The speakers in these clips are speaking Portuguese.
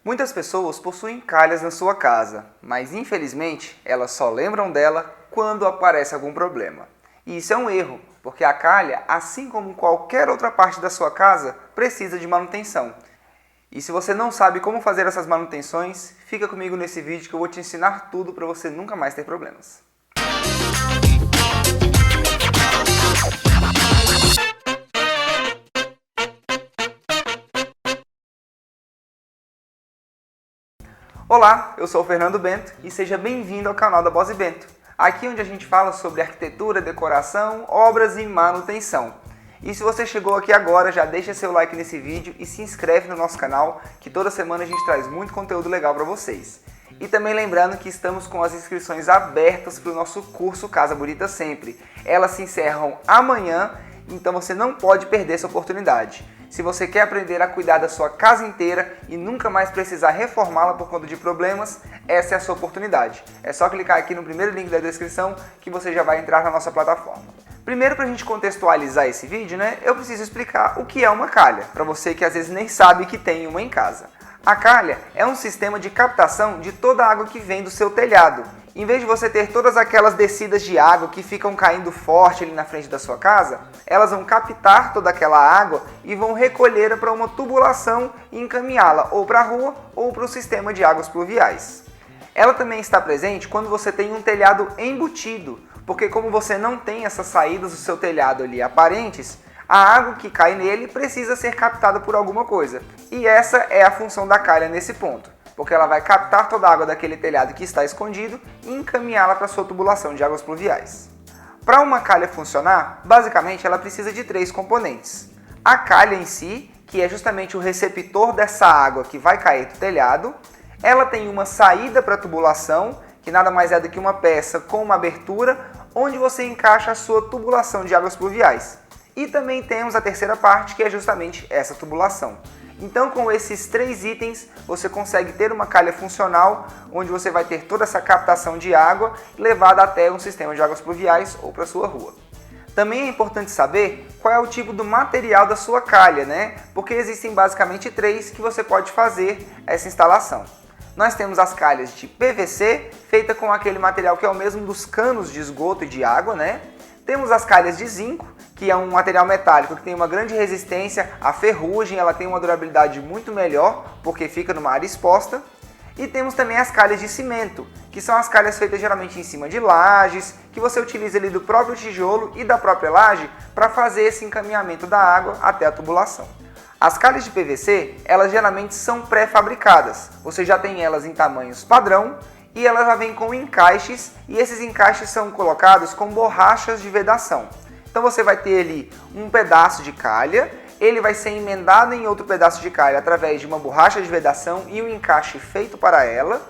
Muitas pessoas possuem calhas na sua casa, mas infelizmente elas só lembram dela quando aparece algum problema. E isso é um erro, porque a calha, assim como qualquer outra parte da sua casa, precisa de manutenção. E se você não sabe como fazer essas manutenções, fica comigo nesse vídeo que eu vou te ensinar tudo para você nunca mais ter problemas. Olá, eu sou o Fernando Bento e seja bem-vindo ao canal da Boss Bento. Aqui onde a gente fala sobre arquitetura, decoração, obras e manutenção. E se você chegou aqui agora, já deixa seu like nesse vídeo e se inscreve no nosso canal, que toda semana a gente traz muito conteúdo legal para vocês. E também lembrando que estamos com as inscrições abertas para o nosso curso Casa Bonita Sempre. Elas se encerram amanhã, então você não pode perder essa oportunidade. Se você quer aprender a cuidar da sua casa inteira e nunca mais precisar reformá-la por conta de problemas, essa é a sua oportunidade. É só clicar aqui no primeiro link da descrição que você já vai entrar na nossa plataforma. Primeiro, para a gente contextualizar esse vídeo, eu preciso explicar o que é uma calha, para você que às vezes nem sabe que tem uma em casa. A calha é um sistema de captação de toda a água que vem do seu telhado. Em vez de você ter todas aquelas descidas de água que ficam caindo forte ali na frente da sua casa, elas vão captar toda aquela água e vão recolhê-la para uma tubulação e encaminhá-la ou para a rua ou para o sistema de águas pluviais. Ela também está presente quando você tem um telhado embutido, porque como você não tem essas saídas do seu telhado ali aparentes, a água que cai nele precisa ser captada por alguma coisa. E essa é a função da calha nesse ponto, porque ela vai captar toda a água daquele telhado que está escondido e encaminhá-la para a sua tubulação de águas pluviais. Para uma calha funcionar, basicamente ela precisa de 3 componentes. A calha em si, que é justamente o receptor dessa água que vai cair do telhado. Ela tem uma saída para a tubulação, que nada mais é do que uma peça com uma abertura, onde você encaixa a sua tubulação de águas pluviais. E também temos a terceira parte, que é justamente essa tubulação. Então, com esses 3 itens, você consegue ter uma calha funcional, onde você vai ter toda essa captação de água levada até um sistema de águas pluviais ou para a sua rua. Também é importante saber qual é o tipo do material da sua calha, Porque existem basicamente 3 que você pode fazer essa instalação. Nós temos as calhas de PVC, feita com aquele material que é o mesmo dos canos de esgoto e de água, Temos as calhas de zinco, que é um material metálico que tem uma grande resistência à ferrugem, ela tem uma durabilidade muito melhor, porque fica numa área exposta. E temos também as calhas de cimento, que são as calhas feitas geralmente em cima de lajes, que você utiliza ali do próprio tijolo e da própria laje para fazer esse encaminhamento da água até a tubulação. As calhas de PVC, elas geralmente são pré-fabricadas, você já tem elas em tamanhos padrão, e elas já vêm com encaixes, e esses encaixes são colocados com borrachas de vedação. Então você vai ter ali um pedaço de calha, ele vai ser emendado em outro pedaço de calha através de uma borracha de vedação e um encaixe feito para ela.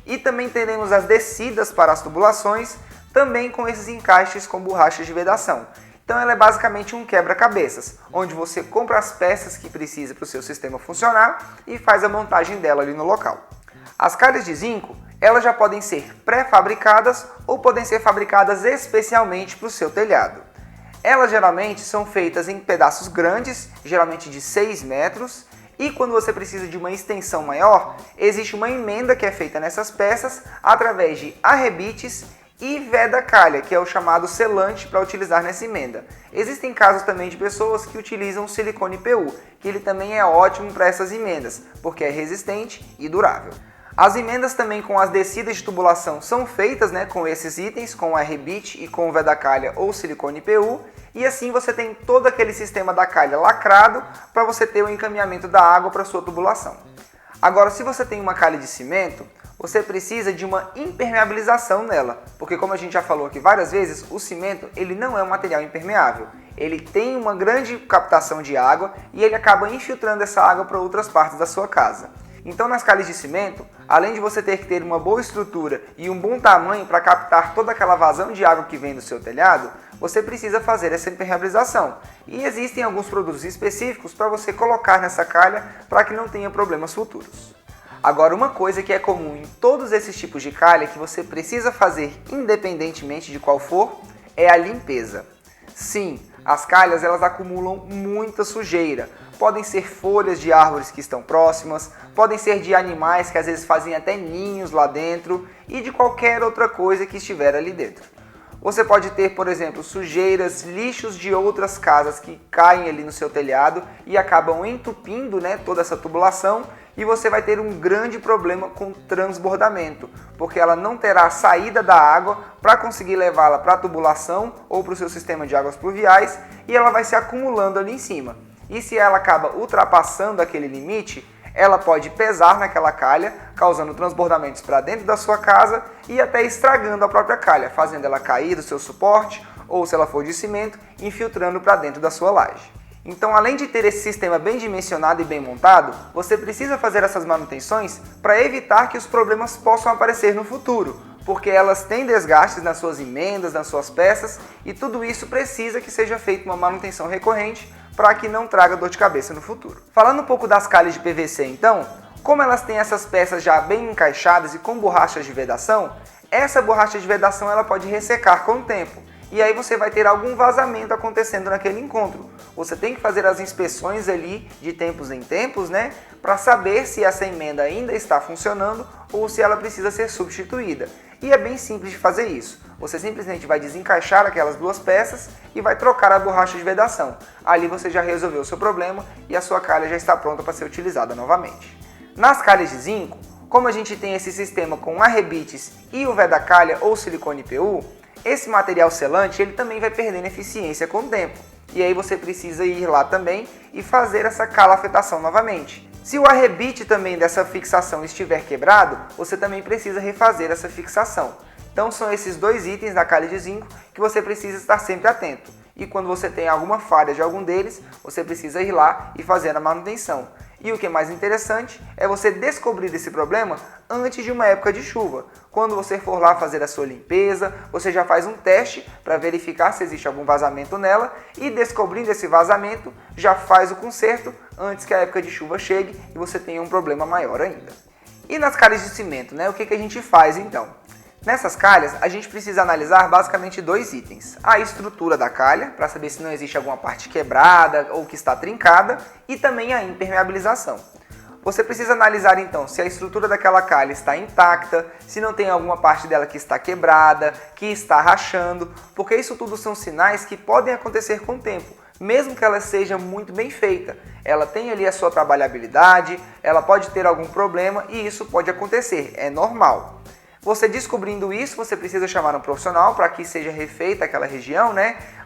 E também teremos as descidas para as tubulações, também com esses encaixes com borrachas de vedação. Então ela é basicamente um quebra-cabeças, onde você compra as peças que precisa para o seu sistema funcionar e faz a montagem dela ali no local. As calhas de zinco, elas já podem ser pré-fabricadas ou podem ser fabricadas especialmente para o seu telhado. Elas geralmente são feitas em pedaços grandes, geralmente de 6 metros, e quando você precisa de uma extensão maior, existe uma emenda que é feita nessas peças através de arrebites e veda calha, que é o chamado selante para utilizar nessa emenda. Existem casos também de pessoas que utilizam silicone PU, que ele também é ótimo para essas emendas, porque é resistente e durável. As emendas também com as descidas de tubulação são feitas com esses itens, com arrebite e com veda calha ou silicone PU, e assim você tem todo aquele sistema da calha lacrado para você ter o encaminhamento da água para a sua tubulação. Agora, se você tem uma calha de cimento, você precisa de uma impermeabilização nela, porque como a gente já falou aqui várias vezes, o cimento ele não é um material impermeável. Ele tem uma grande captação de água e ele acaba infiltrando essa água para outras partes da sua casa. Então, nas calhas de cimento, além de você ter que ter uma boa estrutura e um bom tamanho para captar toda aquela vazão de água que vem do seu telhado, você precisa fazer essa impermeabilização. E existem alguns produtos específicos para você colocar nessa calha para que não tenha problemas futuros. Agora, uma coisa que é comum em todos esses tipos de calha que você precisa fazer independentemente de qual for, é a limpeza. Sim, as calhas elas acumulam muita sujeira, podem ser folhas de árvores que estão próximas, podem ser de animais que às vezes fazem até ninhos lá dentro e de qualquer outra coisa que estiver ali dentro. Você pode ter, por exemplo, sujeiras, lixos de outras casas que caem ali no seu telhado e acabam entupindo, toda essa tubulação, e você vai ter um grande problema com transbordamento, porque ela não terá saída da água para conseguir levá-la para a tubulação ou para o seu sistema de águas pluviais, e ela vai se acumulando ali em cima. E se ela acaba ultrapassando aquele limite, ela pode pesar naquela calha, causando transbordamentos para dentro da sua casa e até estragando a própria calha, fazendo ela cair do seu suporte ou, se ela for de cimento, infiltrando para dentro da sua laje. Então, além de ter esse sistema bem dimensionado e bem montado, você precisa fazer essas manutenções para evitar que os problemas possam aparecer no futuro, porque elas têm desgastes nas suas emendas, nas suas peças, e tudo isso precisa que seja feita uma manutenção recorrente para que não traga dor de cabeça no futuro. Falando um pouco das calhas de PVC então, como elas têm essas peças já bem encaixadas e com borrachas de vedação, essa borracha de vedação ela pode ressecar com o tempo. E aí você vai ter algum vazamento acontecendo naquele encontro. Você tem que fazer as inspeções ali de tempos em tempos, para saber se essa emenda ainda está funcionando ou se ela precisa ser substituída. E é bem simples de fazer isso. Você simplesmente vai desencaixar aquelas duas peças e vai trocar a borracha de vedação. Ali você já resolveu o seu problema e a sua calha já está pronta para ser utilizada novamente. Nas calhas de zinco, como a gente tem esse sistema com arrebites e o Vedacalha ou silicone PU, esse material selante ele também vai perdendo eficiência com o tempo. E aí você precisa ir lá também e fazer essa calafetação novamente. Se o arrebite também dessa fixação estiver quebrado, você também precisa refazer essa fixação. Então são esses dois itens da calha de zinco que você precisa estar sempre atento. E quando você tem alguma falha de algum deles, você precisa ir lá e fazer a manutenção. E o que é mais interessante é você descobrir esse problema antes de uma época de chuva. Quando você for lá fazer a sua limpeza, você já faz um teste para verificar se existe algum vazamento nela e, descobrindo esse vazamento, já faz o conserto antes que a época de chuva chegue e você tenha um problema maior ainda. E nas calhas de cimento, o que a gente faz então? Nessas calhas, a gente precisa analisar basicamente dois itens. A estrutura da calha, para saber se não existe alguma parte quebrada ou que está trincada, e também a impermeabilização. Você precisa analisar então se a estrutura daquela calha está intacta, se não tem alguma parte dela que está quebrada, que está rachando, porque isso tudo são sinais que podem acontecer com o tempo, mesmo que ela seja muito bem feita. Ela tem ali a sua trabalhabilidade, ela pode ter algum problema e isso pode acontecer, é normal. Você descobrindo isso, você precisa chamar um profissional para que seja refeita aquela região,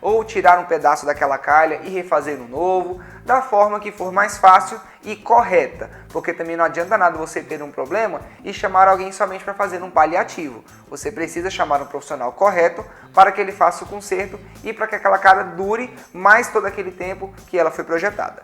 ou tirar um pedaço daquela calha e refazer um novo, da forma que for mais fácil e correta, porque também não adianta nada você ter um problema e chamar alguém somente para fazer um paliativo. Você precisa chamar um profissional correto para que ele faça o conserto e para que aquela calha dure mais todo aquele tempo que ela foi projetada.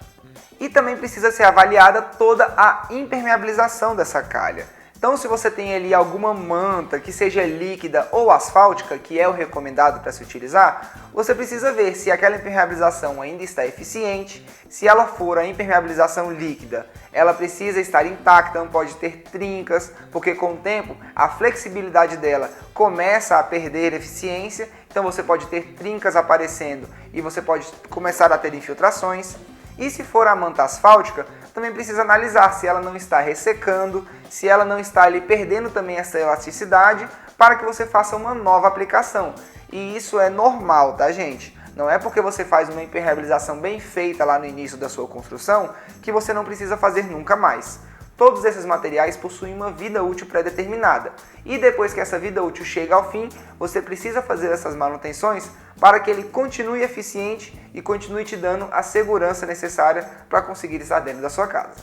E também precisa ser avaliada toda a impermeabilização dessa calha. Então, se você tem ali alguma manta que seja líquida ou asfáltica, que é o recomendado para se utilizar, você precisa ver se aquela impermeabilização ainda está eficiente. Se ela for a impermeabilização líquida, ela precisa estar intacta, não pode ter trincas, porque com o tempo a flexibilidade dela começa a perder eficiência, então você pode ter trincas aparecendo e você pode começar a ter infiltrações. E se for a manta asfáltica, também precisa analisar se ela não está ressecando, se ela não está ali perdendo também essa elasticidade, para que você faça uma nova aplicação. E isso é normal, tá, gente? Não é porque você faz uma impermeabilização bem feita lá no início da sua construção que você não precisa fazer nunca mais. Todos esses materiais possuem uma vida útil pré-determinada. E depois que essa vida útil chega ao fim, você precisa fazer essas manutenções para que ele continue eficiente e continue te dando a segurança necessária para conseguir estar dentro da sua casa.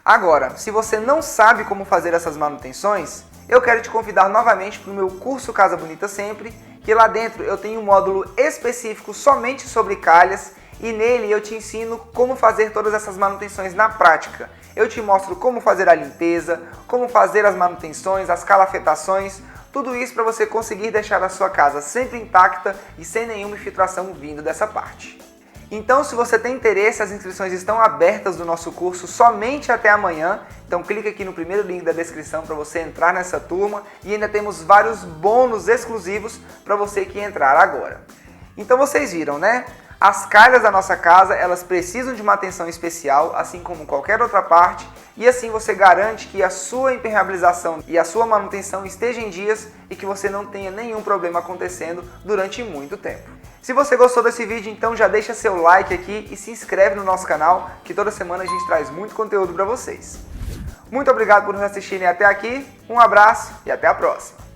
Agora, se você não sabe como fazer essas manutenções, eu quero te convidar novamente para o meu curso Casa Bonita Sempre, que lá dentro eu tenho um módulo específico somente sobre calhas e nele eu te ensino como fazer todas essas manutenções na prática. Eu te mostro como fazer a limpeza, como fazer as manutenções, as calafetações, tudo isso para você conseguir deixar a sua casa sempre intacta e sem nenhuma infiltração vindo dessa parte. Então, se você tem interesse, as inscrições estão abertas do nosso curso somente até amanhã. Então, clique aqui no primeiro link da descrição para você entrar nessa turma e ainda temos vários bônus exclusivos para você que entrar agora. Então, vocês viram, As calhas da nossa casa, elas precisam de uma atenção especial, assim como qualquer outra parte, e assim você garante que a sua impermeabilização e a sua manutenção estejam em dias e que você não tenha nenhum problema acontecendo durante muito tempo. Se você gostou desse vídeo, então já deixa seu like aqui e se inscreve no nosso canal, que toda semana a gente traz muito conteúdo para vocês. Muito obrigado por nos assistirem até aqui, um abraço e até a próxima!